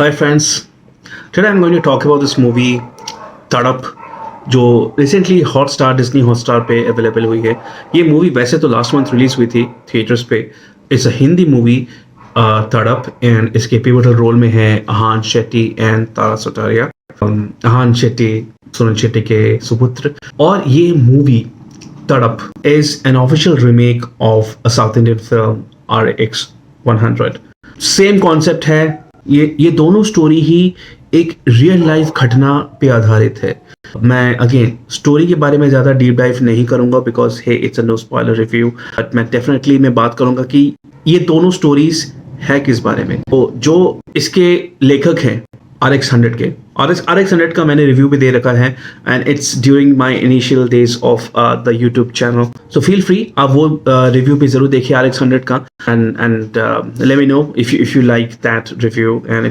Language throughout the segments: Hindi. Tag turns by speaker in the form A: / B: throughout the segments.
A: Hi friends, today I'm going to talk about this movie तड़प जो रिसेंटली हॉटस्टार डिज्नी हॉटस्टार पे अवेलेबल हुई है। ये मूवी वैसे तो लास्ट मंथ रिलीज हुई थी थिएटर्स पे। इट्स अ हिंदी मूवी तड़प एंड इसके पिवटल रोल में है आहान शेट्टी एंड तारा सुतारिया। आहान शेट्टी सोनल शेट्टी के सुपुत्र। और ये मूवी तड़प is an official remake of a south Indian film RX 100। Same concept है। ये दोनों स्टोरी ही एक रियल लाइफ घटना पे आधारित है। मैं अगेन स्टोरी के बारे में ज़्यादा डीप डाइव नहीं करूंगा because he it's a no spoiler review, but मैं डेफिनेटली बात करूंगा कि ये दोनों स्टोरीज है किस बारे में। तो जो इसके लेखक हैं RX 100 के, RX 100 का मैंने रिव्यू भी दे रखा है and it's during my initial days of the YouTube channel. So feel free, आप वो रिव्यू भी जरूर देखिए RX 100 का and let me know if you like that review and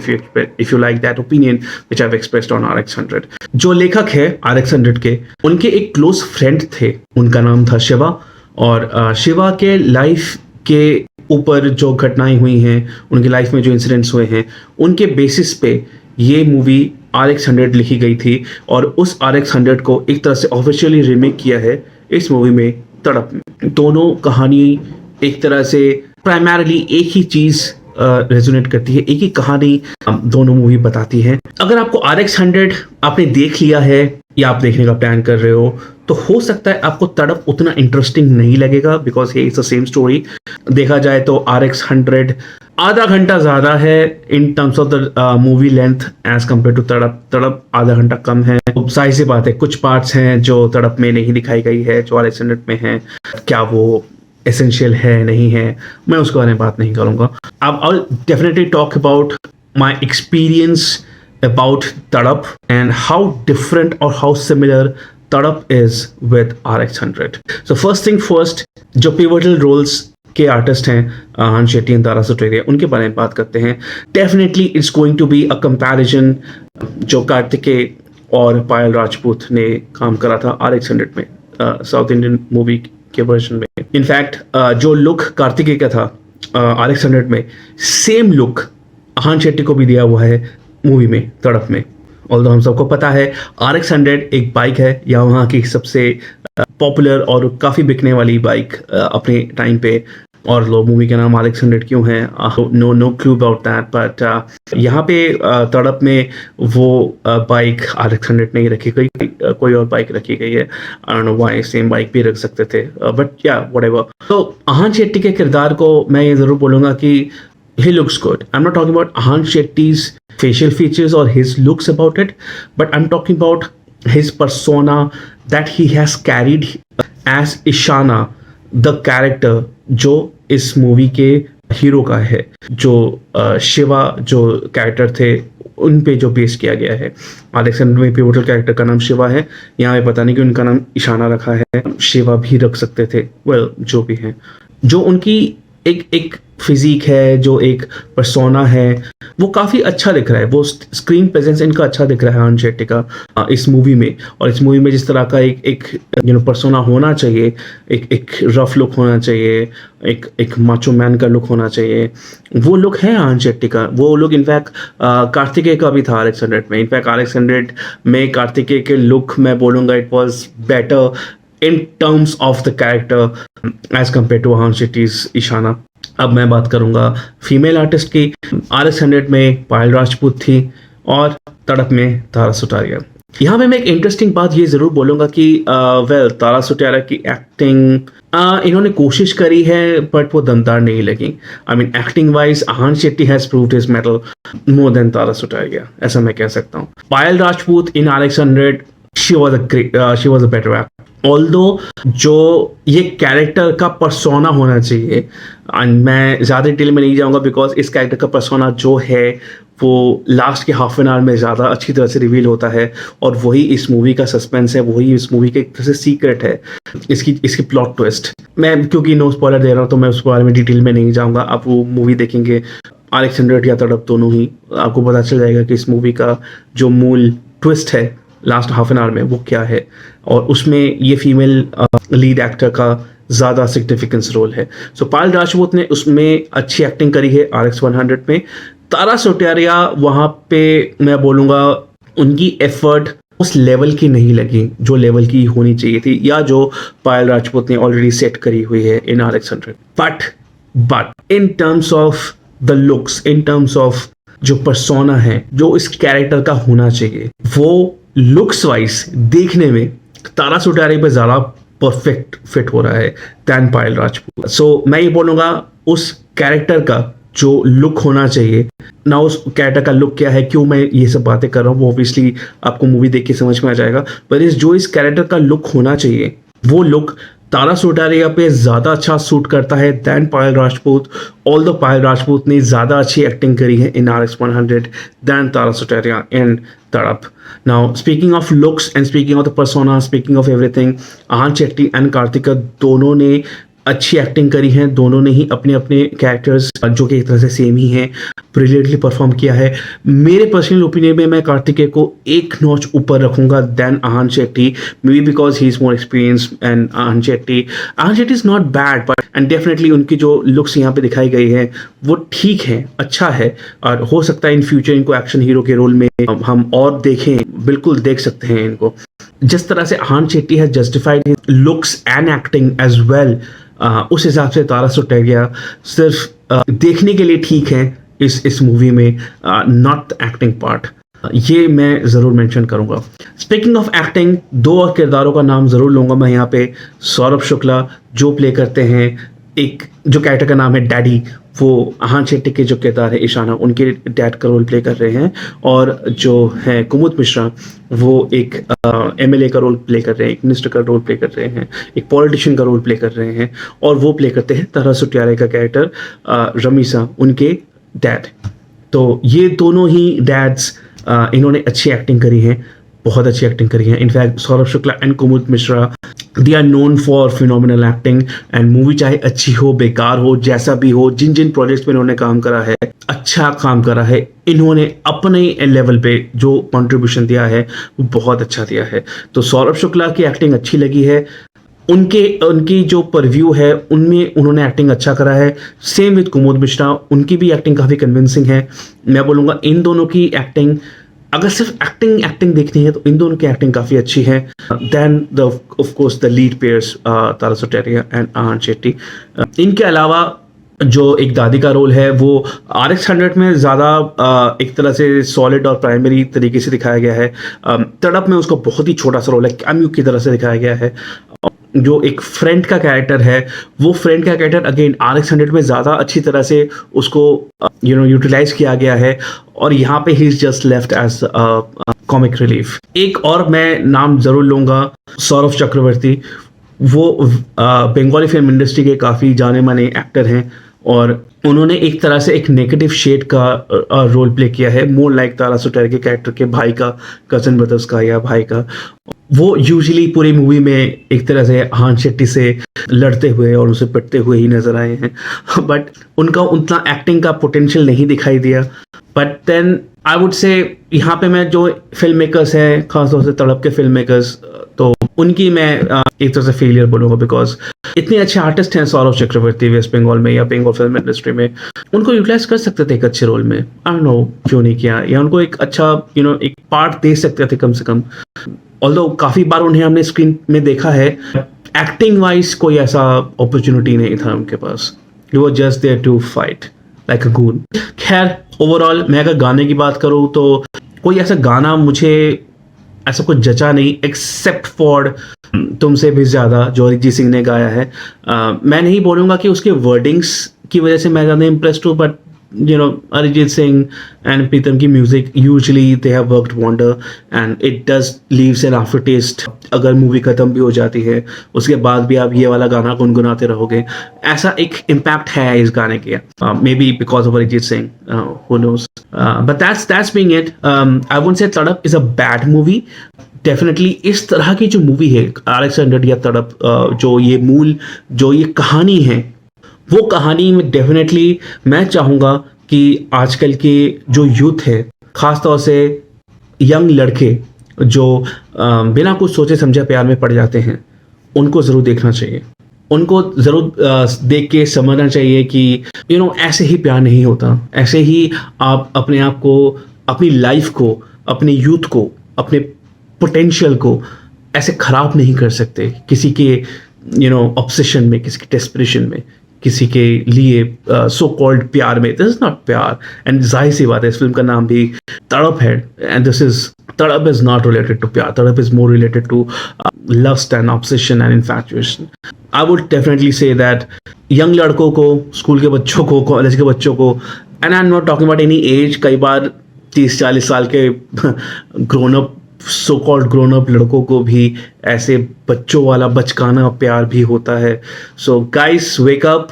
A: if you like that opinion which I've expressed on RX 100। जो लेखक है RX 100 के, उनके एक क्लोज फ्रेंड थे, उनका नाम था शिवा। और शिवा के लाइफ के ऊपर जो घटनाएं हुई हैं, उनकी लाइफ में जो इंसिडेंट्स हुए हैं, उनके बेसिस पे ये मूवी RX 100 लिखी गई थी। और उस RX 100 को एक तरह से ऑफिशियली रीमेक किया है इस मूवी में तड़प में। दोनों कहानी एक तरह से प्राइमरली एक ही चीज रेजोनेट करती है, एक ही कहानी दोनों मूवी बताती है। अगर आपको RX 100 आपने देख लिया है या आप देखने का प्लान कर रहे हो तो हो सकता है आपको तड़प उतना इंटरेस्टिंग नहीं लगेगा because he is the same story. देखा जाए तो RX 100 आधा घंटा ज़्यादा है in terms of the movie length as compare to Tadap. Tadap आधा घंटा कम है। जाहिर सी बात है कुछ पार्ट्स हैं जो तड़प में नहीं दिखाई गई है जो RX 100 में है। क्या वो एसेंशियल है नहीं है, मैं उसके बारे में बात नहीं करूँगा। अब I will definitely talk about my experience about Tadap and how different और how similar Tadap is with RX 100। So first thing first, जो पिवटल रोल्स के आर्टिस्ट हैं आहान शेट्टी एंड तारा सुतारिया, उनके बारे में बात करते हैं। Definitely it's going to be a comparison जो कार्तिकेय और पायल राजपूत ने काम करा था RX 100 में, साउथ इंडियन मूवी के वर्जन में। इनफैक्ट जो लुक कार्तिकेय का था RX 100 में, सेम लुक आहान शेट्टी को भी दिया हुआ है मूवी में तड़प में। ऑल्दो हम सबको पता है RX 100 एक बाइक है यामाहा की सबसे पॉपुलर और काफ़ी बिकने वाली बाइक अपने टाइम पे। और लो मूवी का नाम RX 100 क्यों है, no clue about that, but यहाँ पे तड़प में वो बाइक RX 100 नहीं रखी गई, कोई और बाइक रखी गई है। I don't know why, same bike भी रख सकते थे, बट या व्हाटएवर। तो आहान शेट्टी के किरदार को मैं ये ज़रूर बोलूँगा कि he looks good. I'm not talking about Ahan Shetty's facial features or his looks about it, but I'm talking about his persona that he has carried as Ishana, the character जो इस मूवी के हीरो का है। जो शिवा जो कैरेक्टर थे उन पे जो बेस किया गया है। RX 100 में पिवटल कैरेक्टर का नाम शिवा है, यहाँ पे पता नहीं कि उनका नाम ईशाना रखा है, शिवा भी रख सकते थे, वेल जो भी है। जो उनकी एक फिजिक है, जो एक पर्सोना है, वो काफ़ी अच्छा दिख रहा है। वो स्क्रीन प्रेजेंस इनका अच्छा दिख रहा है आहान शेट्टी का इस मूवी में। और इस मूवी में जिस तरह का एक पर्सोना होना चाहिए, एक रफ लुक होना चाहिए, एक माचो मैन का लुक होना चाहिए, वो लुक है आहान शेट्टी का। वो लुक इनफैक्ट कार्तिकेय का भी था RX 100 में। इनफैक्ट RX 100 में कार्तिकेय के लुक मैं बोलूँगा it was better in terms of the character as compared to Ahan Shetty's Ishana। अब मैं बात करूंगा फीमेल आर्टिस्ट की। RX 100 में पायल राजपूत थी और तड़प में तारा सुतारिया। यहाँ पे मैं एक इंटरेस्टिंग बात ये ज़रूर बोलूँगा कि वेल तारा सुतारिया की एक्टिंग इन्होंने कोशिश करी है बट वो दमदार नहीं लगी। I mean acting wise Ahan Shetty has proved his mettle more than Tara Sutaria, ऐसा मैं कह सकता हूँ। Payal Rajput in RX 100 she was a better actor। Although जो ये कैरेक्टर का पर्सोना होना चाहिए, एंड मैं ज़्यादा डिटेल में नहीं जाऊँगा बिकॉज इस कैरेक्टर का पर्सोना जो है वो लास्ट के हाफ एन आवर में ज़्यादा अच्छी तरह से रिवील होता है। और वही इस मूवी का सस्पेंस है, वही इस मूवी के एक तरह से सीक्रेट है, इसकी प्लॉट ट्विस्ट। मैं क्योंकि नो स्पॉइलर दे रहा हूँ तो मैं उस बारे में डिटेल में नहीं जाऊँगा। आप वो मूवी देखेंगे RX 100 या तड़प दोनों ही, आपको पता चल जाएगा कि इस मूवी का जो मूल ट्विस्ट है लास्ट हाफ एन आवर में वो क्या है। और उसमें ये फीमेल लीड एक्टर का ज़्यादा सिग्निफिकेंस रोल है। सो पायल राजपूत ने उसमें अच्छी एक्टिंग करी है RX 100 में। तारा सुतारिया वहाँ पे मैं बोलूँगा उनकी एफर्ट उस लेवल की नहीं लगी जो लेवल की होनी चाहिए थी, या जो पायल राजपूत ने ऑलरेडी सेट करी हुई है in RX 100। But in terms of the looks, in terms of जो पर्सोना है जो इस कैरेक्टर का होना चाहिए, वो लुक्स वाइज देखने में तारा सुतारिया पे ज़्यादा परफेक्ट फिट हो रहा है दैन पायल राजपूत। सो मैं ये बोलूँगा उस कैरेक्टर का जो लुक होना चाहिए ना, उस कैरेक्टर का लुक क्या है, क्यों मैं ये सब बातें कर रहा हूँ वो ऑब्वियसली आपको मूवी देख के समझ में आ जाएगा। पर इस कैरेक्टर का लुक होना चाहिए वो लुक तारा सुतारिया पे ज़्यादा अच्छा सूट करता है than Payal Rajput. All the Payal Rajput ने ज़्यादा अच्छी एक्टिंग करी है in RX 100 than Tara Sutaria in Tadap. Now speaking of looks and speaking of the persona, speaking of everything, Ahan Shetty and Kartika दोनों ने अच्छी एक्टिंग करी है। दोनों ने ही अपने अपने कैरेक्टर्स जो कि एक तरह से सेम ही हैं ब्रिलियंटली परफॉर्म किया है। मेरे पर्सनल ओपिनियन में मैं कार्तिकेय को एक नॉच ऊपर रखूंगा than Ahan Shetty, may be because he is more experience and Ahan Shetty is not bad, but and definitely उनकी जो लुक्स यहाँ पे दिखाई गई है वो ठीक है, अच्छा है, और हो सकता है इन फ्यूचर इनको एक्शन हीरो के रोल में हम और देखें, बिल्कुल देख सकते हैं इनको। जिस तरह से आहान शेट्टी है justified his looks and acting as well, उस हिसाब से तारा सुतारिया सिर्फ देखने के लिए ठीक है इस मूवी में, नॉट एक्टिंग पार्ट। ये मैं ज़रूर मेंशन करूंगा। स्पीकिंग ऑफ एक्टिंग, दो और किरदारों का नाम ज़रूर लूँगा मैं यहाँ पे। सौरभ शुक्ला जो प्ले करते हैं एक जो कैरेक्टर का नाम है डैडी, वो आहान शेट्टी के जो किरदार है ईशाना उनके डैड का रोल प्ले कर रहे हैं, और जो है कुमुद मिश्रा वो एक MLA का रोल प्ले कर रहे हैं, एक मिनिस्टर का रोल प्ले कर रहे हैं, एक पॉलिटिशियन का रोल प्ले कर रहे हैं, और वो प्ले करते हैं तारा सुतारिया का कैरेक्टर रमीसा, उनके डैड। तो ये दोनों ही डैड्स इन्होंने अच्छी एक्टिंग करी है, बहुत अच्छी एक्टिंग करी है। In fact Saurabh Shukla and Kumud Mishra they are known for phenomenal acting, and movie चाहे अच्छी हो बेकार हो जैसा भी हो, जिन जिन प्रोजेक्ट्स में इन्होंने काम करा है अच्छा काम करा है, इन्होंने अपने लेवल पे जो कंट्रीब्यूशन दिया है वो बहुत अच्छा दिया है। तो सौरभ शुक्ला की एक्टिंग अच्छी लगी है, उनकी जो परव्यू है उनमें उन्होंने एक्टिंग अच्छा करा है। सेम विद कुमुद मिश्रा, उनकी भी एक्टिंग काफ़ी कन्विंसिंग है। मैं बोलूँगा इन दोनों की एक्टिंग, अगर सिर्फ एक्टिंग देखनी है तो इन दोनों की एक्टिंग काफ़ी अच्छी है than the of course the lead pairs Tara Sutaria and Ahan Shetty. इनके अलावा जो एक दादी का रोल है वो RX 100 में ज़्यादा एक तरह से सॉलिड और प्राइमरी तरीके से दिखाया गया है। तड़प में उसका बहुत ही छोटा सा रोल है, कैमियो की तरह से दिखाया गया है। जो एक फ्रेंड का कैरेक्टर है वो फ्रेंड का कैरेक्टर अगेन RX 100 में ज़्यादा अच्छी तरह से उसको यूटिलाइज किया गया है, और यहाँ पे he is just left as comic relief. एक और मैं नाम ज़रूर लूँगा, सौरभ चक्रवर्ती। वो बंगाली फिल्म इंडस्ट्री के काफ़ी जाने माने एक्टर हैं, और उन्होंने एक तरह से एक नेगेटिव शेड का रोल प्ले किया है, मोर लाइक तारा सुतारिया के कैरेक्टर के भाई का, कजन ब्रदर्स का या भाई का। वो यूजुअली पूरी मूवी में एक तरह से आहान शेट्टी से लड़ते हुए और उसे पिटते हुए ही नजर आए हैं, बट उनका उतना एक्टिंग का पोटेंशियल नहीं दिखाई दिया। But then I would say यहाँ पे मैं जो फिल्म मेकर्स हैं, खासतौर से तड़प के फिल्म मेकर्स, तो उनकी मैं एक तरह से फेलियर बोलूँगा, बिकॉज इतने अच्छे आर्टिस्ट हैं सौरभ चक्रवर्ती वेस्ट बंगाल में या बंगाल फिल्म इंडस्ट्री में, उनको यूटिलाइज कर सकते थे एक अच्छे रोल में। आई डोंट नो क्यों नहीं किया, या उनको एक अच्छा एक पार्ट दे सकते थे कम से कम। ऑल्दो काफ़ी बार उन्हें हमने स्क्रीन में देखा है, एक्टिंग वाइज कोई ऐसा अपॉर्चुनिटी नहीं था उनके पास, you were just there to fight like a goon. खैर ओवरऑल मैं अगर गाने की बात करूँ तो कोई ऐसा गाना मुझे ऐसा कुछ जचा नहीं, एक्सेप्ट फॉर तुमसे भी ज़्यादा जो अरिजीत सिंह ने गाया है। मैं नहीं बोलूँगा कि उसके वर्डिंग्स की वजह से मैं ज़्यादा इम्प्रेस्ड हूँ, but Arijit Singh and Pritam की music usually they have worked wonder and it does leaves an aftertaste। अगर मूवी खत्म भी हो जाती है उसके बाद भी आप ये वाला गाना गुनगुनाते रहोगे, ऐसा एक इम्पैक्ट है इस गाने के। मे be because of Arijit Singh, who knows, but that's being it। I won't say तड़प is a bad movie। Definitely इस तरह की जो मूवी है RX 100 या तड़प, जो ये कहानी है, वो कहानी में डेफिनेटली मैं चाहूँगा कि आजकल के जो यूथ है, ख़ास तौर से यंग लड़के जो बिना कुछ सोचे समझे प्यार में पड़ जाते हैं, उनको ज़रूर देखना चाहिए। उनको ज़रूर देख के समझना चाहिए कि ऐसे ही प्यार नहीं होता, ऐसे ही आप अपने आप को, अपनी लाइफ को, अपनी यूथ को, अपने पोटेंशियल को ऐसे खराब नहीं कर सकते किसी के ऑब्सेशन में, किसी के डेस्परेशन में, किसी के लिए सो कॉल्ड प्यार में. दिस इज नॉट प्यार. एंड जाहिर सी बात है, इस फिल्म का नाम भी तड़प है, and this is Tadap is not related to प्यार. Tadap is more related to lust and obsession and infatuation. I would definitely say that young लड़कों को, स्कूल के बच्चों को, कॉलेज के बच्चों को, and I am not talking about any as, कई बार 30-40 साल के grown up, so called grown up लड़कों को भी ऐसे बच्चों वाला बचकाना प्यार भी होता है. सो गाइस, वेक अप,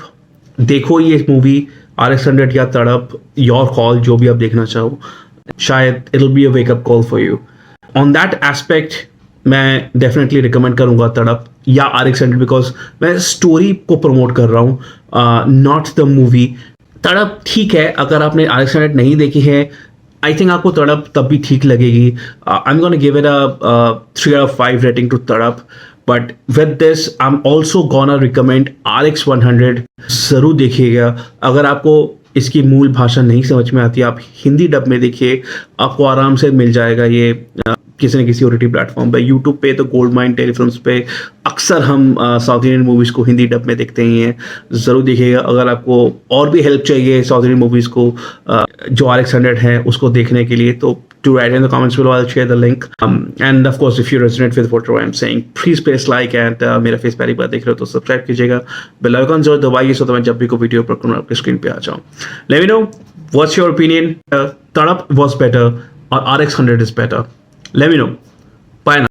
A: देखो ये मूवी RX-100 या तड़प, योर कॉल, जो भी आप देखना चाहो. शायद it will be a wake up call for you. On that aspect मैं डेफिनेटली रिकमेंड करूंगा तड़प या RX-100, बिकॉज मैं स्टोरी को प्रमोट कर रहा हूँ, नॉट द मूवी. तड़प ठीक है, अगर आपने RX-100 नहीं देखी है, आई थिंक आपको तड़प तब भी ठीक लगेगी. I am gonna give it a 3/5 rating to Tadap. But with this I am also gonna recommend RX-100. ज़रूर देखिएगा. अगर आपको इसकी मूल भाषा नहीं समझ में आती, आप हिंदी डब में देखिए, आपको आराम से मिल जाएगा ये किसी न किसी OTT प्लेटफॉर्म पे. यूट्यूब पे तो गोल्ड माइन टेलीफिल्म्स पे अक्सर हम साउथ इंडियन मूवीज़ को हिंदी डब में देखते ही हैं. ज़रूर देखिएगा. अगर आपको और भी हेल्प चाहिए साउथ इंडियन मूवीज़ को जो RX-100 है उसको देखने के लिए, तो to write in the comments below, I'll share the link. And of course, if you resonate with whatever I'm saying, please press like, and मेरा फेस पहली बार देख रहे हो तो सब्सक्राइब कीजिएगा. बेल आइकन जरूर दबाइए सो तो मैं जब भी कोई वीडियो अपलोड करूँ आपके स्क्रीन पे आ जाऊँ. Let me know what's your opinion. तड़प was better or RX-100 is better. Let me know.